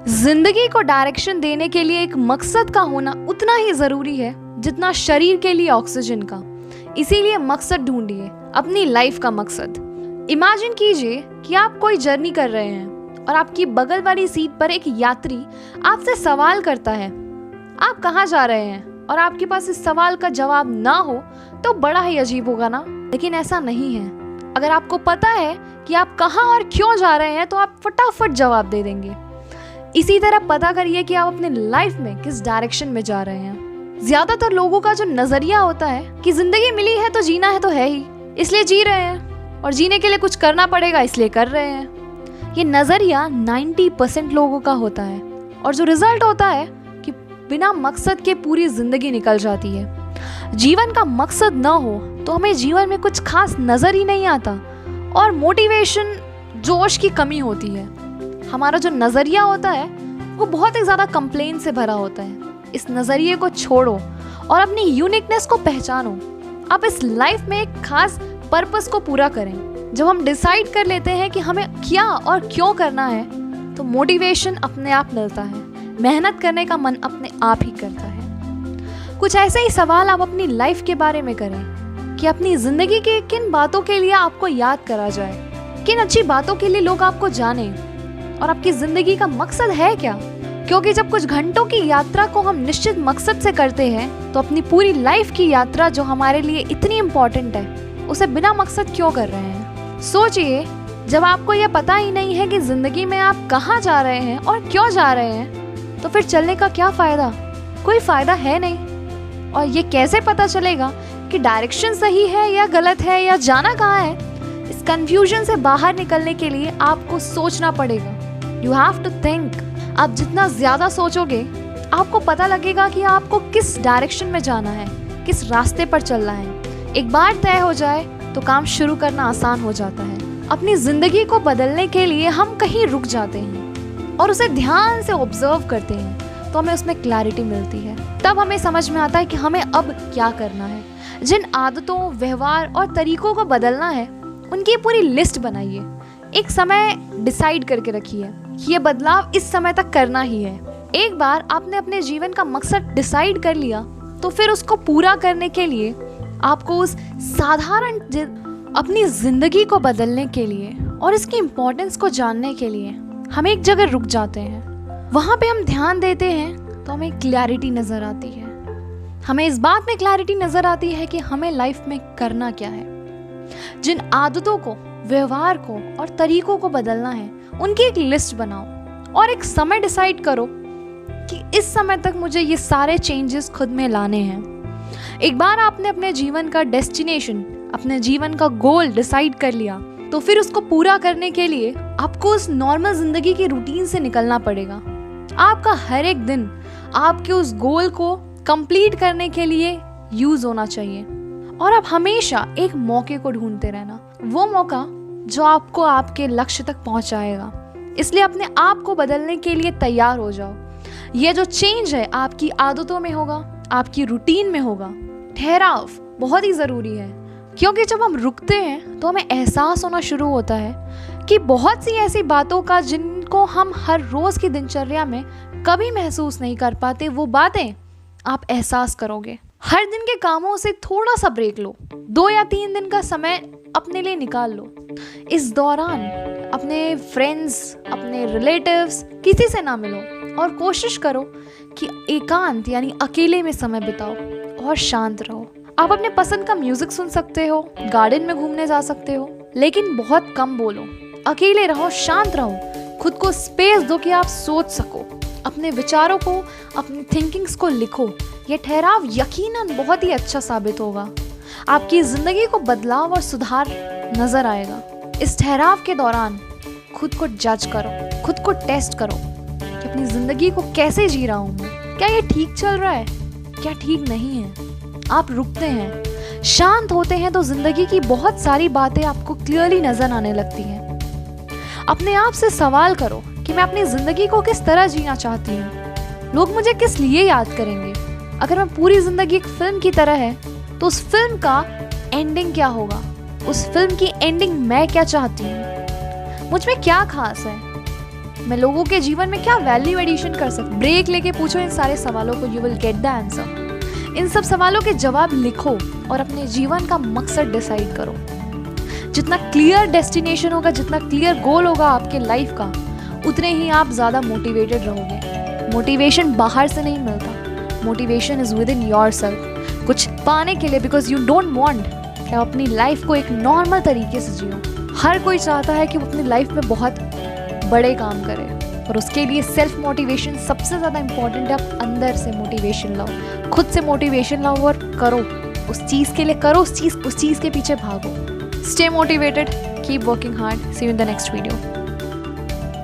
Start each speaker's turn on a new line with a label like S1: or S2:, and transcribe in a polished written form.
S1: जिंदगी को डायरेक्शन देने के लिए एक मकसद का होना उतना ही जरूरी है जितना शरीर के लिए ऑक्सीजन का। इसीलिए मकसद ढूंढिए, अपनी लाइफ का मकसद। इमेजिन कीजिए कि आप कोई जर्नी कर रहे हैं और आपकी बगल वाली सीट पर एक यात्री आपसे सवाल करता है, आप कहाँ जा रहे हैं? और आपके पास इस सवाल का जवाब ना हो तो बड़ा ही अजीब होगा ना। लेकिन ऐसा नहीं है। अगर आपको पता है कि आप कहाँ और क्यों जा रहे हैं तो आप फटाफट जवाब दे देंगे। इसी तरह पता करिए कि आप अपने लाइफ में किस डायरेक्शन में जा रहे हैं। ज्यादातर लोगों का जो नजरिया होता है कि जिंदगी मिली है तो जीना है तो है ही, इसलिए जी रहे हैं, और जीने के लिए कुछ करना पड़ेगा इसलिए कर रहे हैं। ये नजरिया 90% लोगों का होता है, और जो रिजल्ट होता है कि बिना मकसद के पूरी जिंदगी निकल जाती है। जीवन का मकसद न हो तो हमें जीवन में कुछ खास नजर ही नहीं आता, और मोटिवेशन, जोश की कमी होती है। हमारा जो नज़रिया होता है वो बहुत ही ज़्यादा कंप्लेन से भरा होता है। इस नज़रिए को छोड़ो और अपनी यूनिकनेस को पहचानो। आप इस लाइफ में एक खास पर्पस को पूरा करें। जब हम डिसाइड कर लेते हैं कि हमें क्या और क्यों करना है तो मोटिवेशन अपने आप मिलता है, मेहनत करने का मन अपने आप ही करता है। कुछ ऐसे ही सवाल आप अपनी लाइफ के बारे में करें कि अपनी ज़िंदगी के किन बातों के लिए आपको याद करा जाए, किन अच्छी बातों के लिए लोग आपको जाने, और आपकी जिंदगी का मकसद है क्या। क्योंकि जब कुछ घंटों की यात्रा को हम निश्चित मकसद से करते हैं तो अपनी पूरी लाइफ की यात्रा जो हमारे लिए इतनी इम्पोर्टेंट है उसे बिना मकसद क्यों कर रहे हैं। सोचिए, जब आपको यह पता ही नहीं है कि जिंदगी में आप कहाँ जा रहे हैं और क्यों जा रहे हैं तो फिर चलने का क्या फायदा? कोई फायदा है नहीं। और ये कैसे पता चलेगा कि डायरेक्शन सही है या गलत है या जाना कहाँ है? इस कंफ्यूजन से बाहर निकलने के लिए आपको सोचना पड़ेगा। You have to think। आप जितना ज्यादा सोचोगे आपको पता लगेगा कि आपको किस डायरेक्शन में जाना है, किस रास्ते पर चलना है। एक बार तय हो जाए तो काम शुरू करना आसान हो जाता है। अपनी जिंदगी को बदलने के लिए हम कहीं रुक जाते हैं और उसे ध्यान से ऑब्जर्व करते हैं तो हमें उसमें क्लैरिटी मिलती है। तब हमें समझ में आता है कि हमें अब क्या करना है। जिन आदतों, व्यवहार और तरीकों को बदलना है उनकी पूरी लिस्ट बनाइए। एक समय डिसाइड करके रखिए कि ये बदलाव इस समय तक करना ही है। एक बार आपने अपने जीवन का मकसद डिसाइड कर लिया तो फिर उसको पूरा करने के लिए आपको उस साधारण अपनी जिंदगी को बदलने के लिए और इसकी इम्पोर्टेंस को जानने के लिए हम एक जगह रुक जाते हैं। वहाँ पे हम ध्यान देते हैं तो हमें क्लैरिटी नजर आती है। हमें इस बात में क्लैरिटी नजर आती है कि हमें लाइफ में करना क्या है। जिन आदतों को, व्यवहार को और तरीकों को बदलना है उनकी एक लिस्ट बनाओ और एक समय डिसाइड करो कि इस समय तक मुझे ये सारे चेंजेस खुद में लाने हैं। एक बार आपने अपने जीवन का डेस्टिनेशन, अपने जीवन का गोल डिसाइड कर लिया तो फिर उसको पूरा करने के लिए आपको उस नॉर्मल जिंदगी की रूटीन से निकलना पड़ेगा। आपका हर एक दिन आपके उस गोल को कंप्लीट करने के लिए यूज होना चाहिए, और आप हमेशा एक मौके को ढूंढते रहना, वो मौका जो आपको आपके लक्ष्य तक पहुंचाएगा। इसलिए अपने आप को बदलने के लिए तैयार हो जाओ। ये जो चेंज है आपकी आदतों में होगा, आपकी रूटीन में होगा। ठहराव बहुत ही ज़रूरी है, क्योंकि जब हम रुकते हैं तो हमें एहसास होना शुरू होता है कि बहुत सी ऐसी बातों का जिनको हम हर रोज़ की दिनचर्या में कभी महसूस नहीं कर पाते, वो बातें आप एहसास करोगे। हर दिन के कामों से थोड़ा सा ब्रेक लो, 2 या 3 दिन का समय अपने लिए निकाल लो। इस दौरान अपने फ्रेंड्स, अपने रिलेटिव्स, किसी से ना मिलो और कोशिश करो कि एकांत यानी अकेले में समय बिताओ और शांत रहो। आप अपने पसंद का म्यूजिक सुन सकते हो, गार्डन में घूमने जा सकते हो, लेकिन बहुत कम बोलो। अकेले रहो, शांत रहो, खुद को स्पेस दो कि आप सोच सको। अपने विचारों को, अपनी थिंकिंग्स को लिखो। ये ठहराव यकीनन बहुत ही अच्छा साबित होगा। आपकी जिंदगी को बदलाव और सुधार नजर आएगा। इस ठहराव के दौरान खुद को जज करो, खुद को टेस्ट करो कि अपनी जिंदगी को कैसे जी रहा हूँ मैं। क्या ये ठीक चल रहा है, क्या ठीक नहीं है। आप रुकते हैं, शांत होते हैं तो जिंदगी की बहुत सारी बातें आपको क्लियरली नजर आने लगती हैं। अपने आप से सवाल करो कि मैं अपनी जिंदगी को किस तरह जीना चाहती हूँ। लोग मुझे किस लिए याद करेंगे? अगर मैं पूरी जिंदगी एक फिल्म की तरह है तो उस फिल्म का एंडिंग क्या होगा? उस फिल्म की एंडिंग मैं क्या चाहती हूँ? मुझ में क्या खास है? मैं लोगों के जीवन में क्या वैल्यू एडिशन कर सकती। ब्रेक लेके पूछो इन सारे सवालों को, you will get the answer. इन सब सवालों के जवाब लिखो और अपने जीवन का मकसद डिसाइड करो। जितना क्लियर डेस्टिनेशन होगा, जितना क्लियर गोल होगा आपके लाइफ का, उतने ही आप ज़्यादा मोटिवेटेड रहोगे। मोटिवेशन बाहर से नहीं मिलता, motivation is with in your self. कुछ पाने के लिए, बिकॉज यू डोंट वांट कि आप अपनी लाइफ को एक नॉर्मल तरीके से जियो। हर कोई चाहता है कि वो अपनी लाइफ में बहुत बड़े काम करे, और उसके लिए सेल्फ मोटिवेशन सबसे ज़्यादा इम्पॉर्टेंट है। आप अंदर से मोटिवेशन लाओ, खुद से मोटिवेशन लाओ और करो, उस चीज़ के लिए करो, उस चीज़ के पीछे भागो। Stay motivated, keep working hard. See you in the next video.